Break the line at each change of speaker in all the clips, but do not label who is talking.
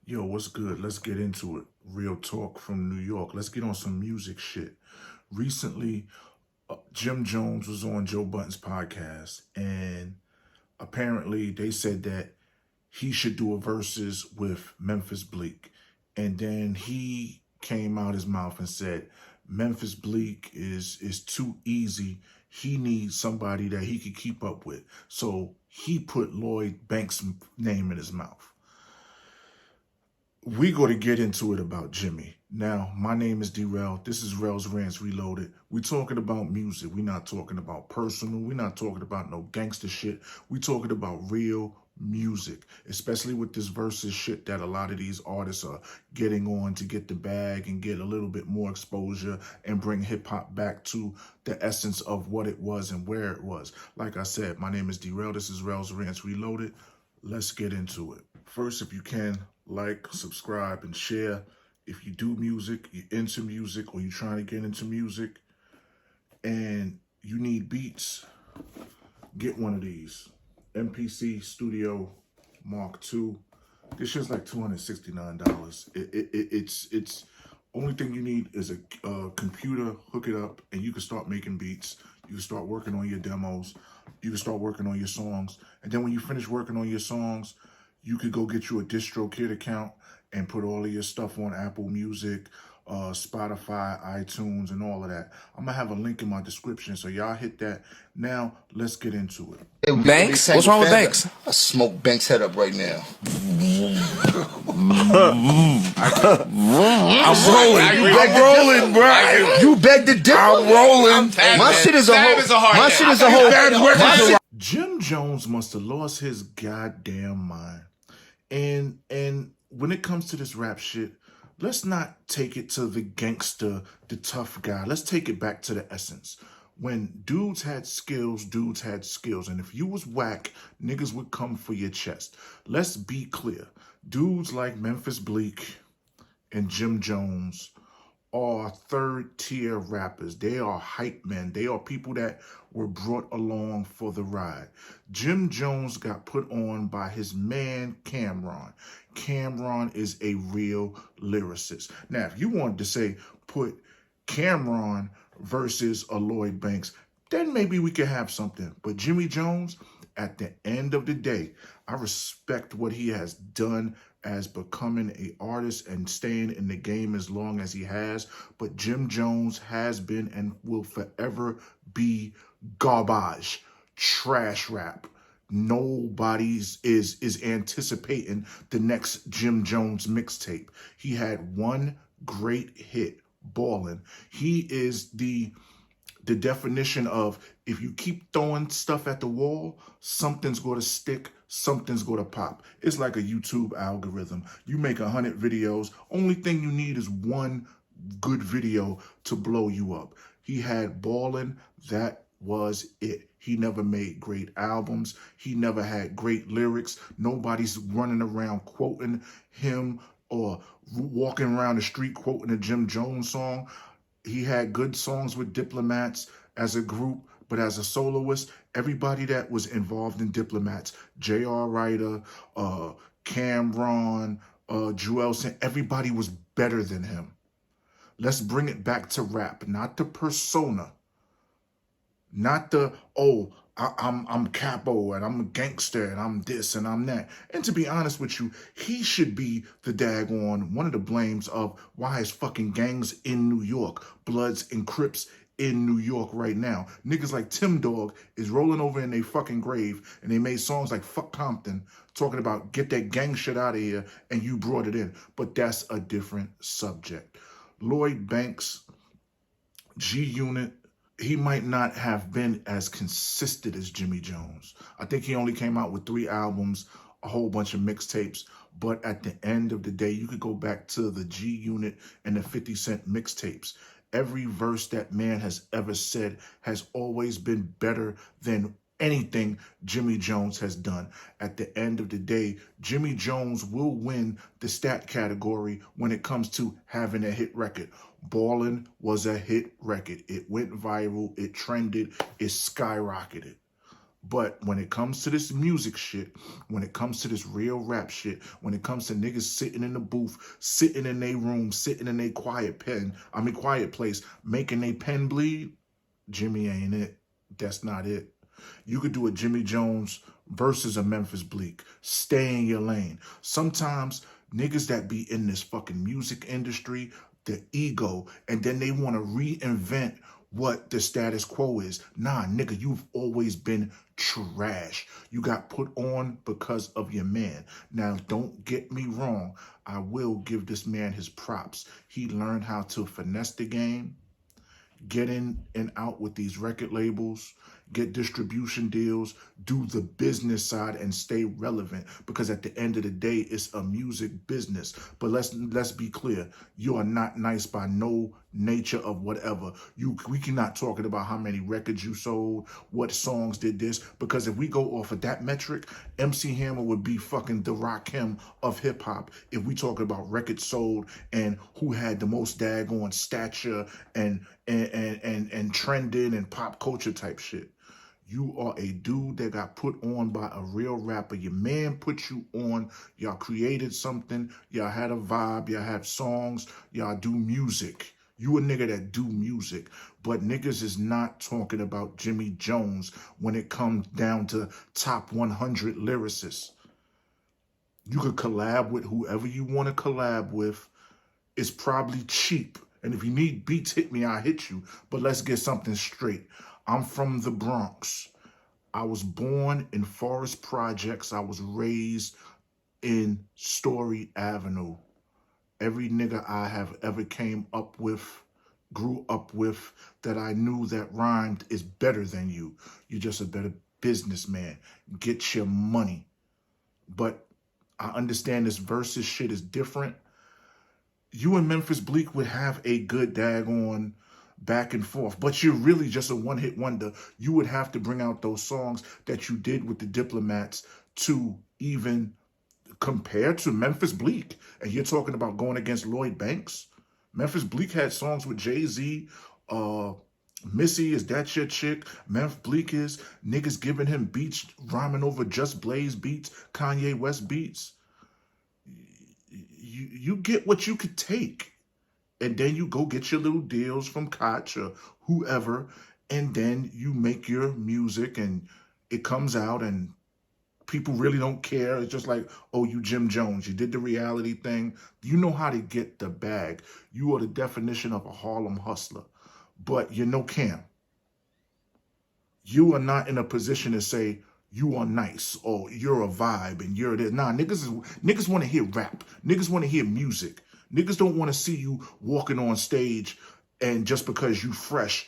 Yo, what's good? Let's get into it. Real talk from New York. Let's get on some music shit. Recently, Jim Jones was on Joe Budden's podcast, and apparently they said that he should do a versus with Memphis Bleak. And then he came out his mouth and said, Memphis Bleak is too easy. He needs somebody that he could keep up with. So he put Loyd Banks' name in his mouth. We got to get into it about Jimmy. Now, my name is D-Rel. This is Rel's Rants Reloaded. We're talking about music. We're not talking about personal. We're not talking about no gangster shit. We're talking about real music, especially with this versus shit that a lot of these artists are getting on to get the bag and get a little bit more exposure and bring hip-hop back to the essence of what it was and where it was. Like I said, my name is D-Rel. This is Rel's Rants Reloaded. Let's get into it. First, if you can, like, subscribe, and share. If you do music, you're into music, or you're trying to get into music, and you need beats, get one of these. MPC Studio Mark II. This shit's like $269. It's only thing you need is a computer, hook it up, and you can start making beats. You can start working on your demos. You can start working on your songs. And then when you finish working on your songs, you could go get you a DistroKid account and put all of your stuff on Apple Music, Spotify, iTunes, and all of that. I'm going to have a link in my description, so y'all hit that. Now, let's get into it.
Banks? What's wrong with Banks?
I smoke Banks' head up right now.
I'm rolling, bro.
You beg the differ.
I'm rolling.
My shit is a whole.
Jim Jones must have lost his goddamn mind. And when it comes to this rap shit, let's not take it to the gangster, the tough guy. Let's take it back to the essence. When dudes had skills, dudes had skills. And if you was whack, niggas would come for your chest. Let's be clear. Dudes like Memphis Bleak and Jim Jones are third-tier rappers. They are hype men. They are people that were brought along for the ride. Jim Jones got put on by his man, Cameron. Cameron is a real lyricist. Now, if you wanted to say put Cameron versus a Loyd Banks, then maybe we could have something. But Jimmy Jones, at the end of the day, I respect what he has done as becoming an artist and staying in the game as long as he has. But Jim Jones has been and will forever be garbage, trash rap. Nobody's is anticipating the next Jim Jones mixtape. He had one great hit, Ballin'. He is the definition of, if you keep throwing stuff at the wall, something's going to stick, something's going to pop. It's like a YouTube algorithm. You make 100 videos, only thing you need is one good video to blow you up. He had Ballin', that was it. He never made great albums. He never had great lyrics. Nobody's running around quoting him or walking around the street quoting a Jim Jones song. He had good songs with Diplomats as a group, but as a soloist, everybody that was involved in Diplomats, J.R. Ryder, Cameron, Joelson, everybody was better than him. Let's bring it back to rap, not the persona, not the, I'm capo and I'm a gangster and I'm this and I'm that. And to be honest with you, he should be the daggone one of the blames of why is fucking gangs in New York, Bloods and Crips in New York right now. Niggas like Tim Dog is rolling over in their fucking grave, and they made songs like Fuck Compton talking about get that gang shit out of here, and you brought it in. But that's a different subject. Loyd Banks, G-Unit, he might not have been as consistent as Jimmy Jones. I think he only came out with 3 albums, a whole bunch of mixtapes. But at the end of the day, you could go back to the G-Unit and the 50 Cent mixtapes. Every verse that man has ever said has always been better than anything Jimmy Jones has done. At the end of the day, Jimmy Jones will win the stat category when it comes to having a hit record. Ballin' was a hit record. It went viral, it trended, it skyrocketed. But when it comes to this music shit, when it comes to this real rap shit, when it comes to niggas sitting in the booth, sitting in their room, sitting in their quiet place, making their pen bleed, Jimmy ain't it. That's not it. You could do a Jimmy Jones versus a Memphis Bleak. Stay in your lane. Sometimes niggas that be in this fucking music industry, the ego, and then they want to reinvent what the status quo is. Nah, nigga, you've always been trash. You got put on because of your man. Now, don't get me wrong. I will give this man his props. He learned how to finesse the game, get in and out with these record labels, get distribution deals, do the business side and stay relevant, because at the end of the day, it's a music business. But let's be clear, you are not nice by no nature of whatever. We cannot talk about how many records you sold, what songs did this, because if we go off of that metric, MC Hammer would be fucking the Rakim of hip hop if we talk about records sold and who had the most daggone stature and trending and pop culture type shit. You are a dude that got put on by a real rapper. Your man put you on. Y'all created something. Y'all had a vibe. Y'all have songs. Y'all do music. You a nigga that do music. But niggas is not talking about Jimmy Jones when it comes down to top 100 lyricists. You could collab with whoever you want to collab with. It's probably cheap. And if you need beats, hit me, I'll hit you. But let's get something straight. I'm from the Bronx. I was born in Forest Projects. I was raised in Story Avenue. Every nigga I have ever came up with, grew up with, that I knew that rhymed is better than you. You're just a better businessman. Get your money. But I understand this versus shit is different. You and Memphis Bleak would have a good daggone back and forth, but you're really just a one-hit wonder. You would have to bring out those songs that you did with the Diplomats to even compare to Memphis Bleak. And you're talking about going against Loyd Banks. Memphis Bleak had songs with Jay-Z, Missy, Is That Your Chick? Memphis Bleak is niggas giving him beats, rhyming over Just Blaze beats, Kanye West beats. You get what you could take. And then you go get your little deals from Koch or whoever, and then you make your music and it comes out and people really don't care. It's just like, oh, you Jim Jones. You did the reality thing. You know how to get the bag. You are the definition of a Harlem hustler. But you're no Cam. You are not in a position to say you are nice or you're a vibe and you're this. Nah, niggas want to hear rap. Niggas want to hear music. Niggas don't want to see you walking on stage and just because you fresh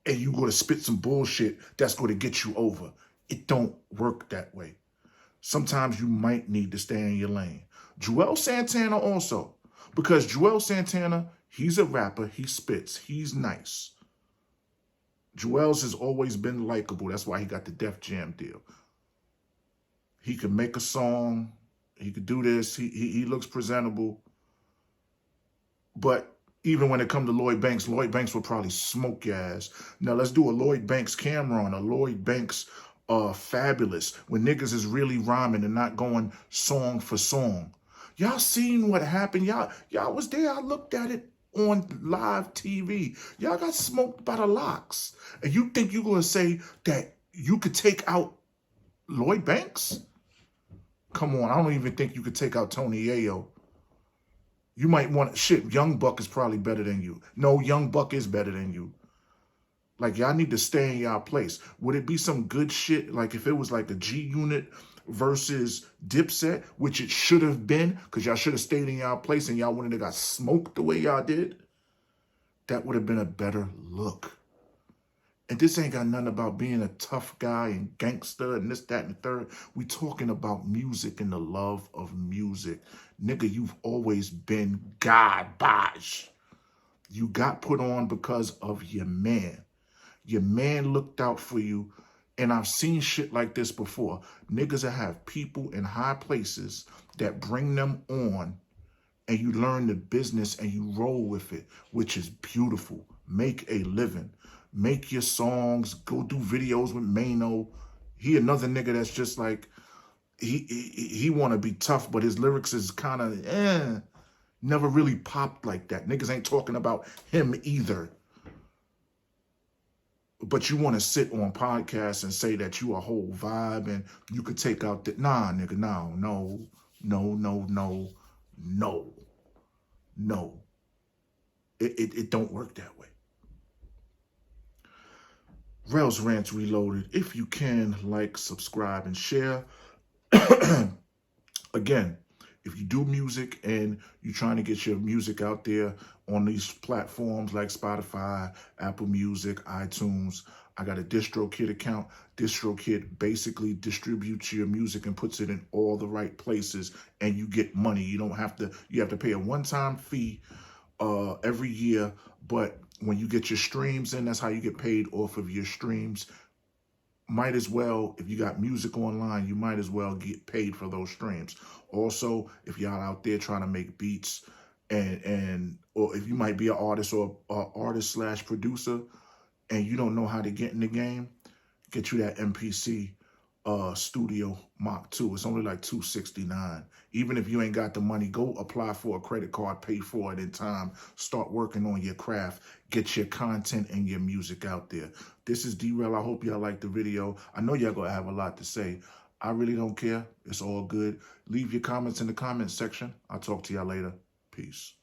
and you going to spit some bullshit that's going to get you over. It don't work that way. Sometimes you might need to stay in your lane. Joel Santana also, because Joel Santana, he's a rapper, he spits, he's nice. Joel's has always been likable. That's why he got the Def Jam deal. He could make a song. He could do this. He looks presentable. But even when it comes to Loyd Banks will probably smoke your ass. Now let's do a Loyd Banks Cameron, a Loyd Banks Fabulous, when niggas is really rhyming and not going song for song. Y'all seen what happened? Y'all was there. I looked at it on live TV. Y'all got smoked by the locks. And you think you're going to say that you could take out Loyd Banks? Come on, I don't even think you could take out Tony Yayo. You might want, shit, Young Buck is probably better than you. No, Young Buck is better than you. Like, y'all need to stay in y'all place. Would it be some good shit, like if it was like a G-Unit versus Dipset, which it should have been, because y'all should have stayed in y'all place and y'all wouldn't have got smoked the way y'all did? That would have been a better look. And this ain't got nothing about being a tough guy and gangster and this, that, and the third. We talking about music and the love of music. Nigga, you've always been garbage. You got put on because of your man. Your man looked out for you. And I've seen shit like this before. Niggas that have people in high places that bring them on and you learn the business and you roll with it, which is beautiful. Make a living. make your songs, go do videos with Mano. He another nigga that's just like, he want to be tough, but his lyrics is kind of, never really popped like that. Niggas ain't talking about him either. But you want to sit on podcasts and say that you a whole vibe and you could take out the, nah, nigga, no. It don't work that way. Rails Rants Reloaded. If you can, like, subscribe, and share. Again, if you do music and you're trying to get your music out there on these platforms like Spotify, Apple Music, iTunes, I got a DistroKid account. DistroKid basically distributes your music and puts it in all the right places, and you get money. You have to pay a one-time fee every year, but when you get your streams in, that's how you get paid off of your streams. Might as well, if you got music online, you might as well get paid for those streams. Also, if y'all out there trying to make beats or if you might be an artist or artist/producer and you don't know how to get in the game, get you that MPC Studio Mark II. It's only like $269. Even if you ain't got the money, go apply for a credit card, pay for it in time, start working on your craft, get your content and your music out there. This is D-Rel. I hope y'all liked the video. I know y'all gonna have a lot to say. I really don't care. It's all good. Leave your comments in the comments section. I'll talk to y'all later. Peace.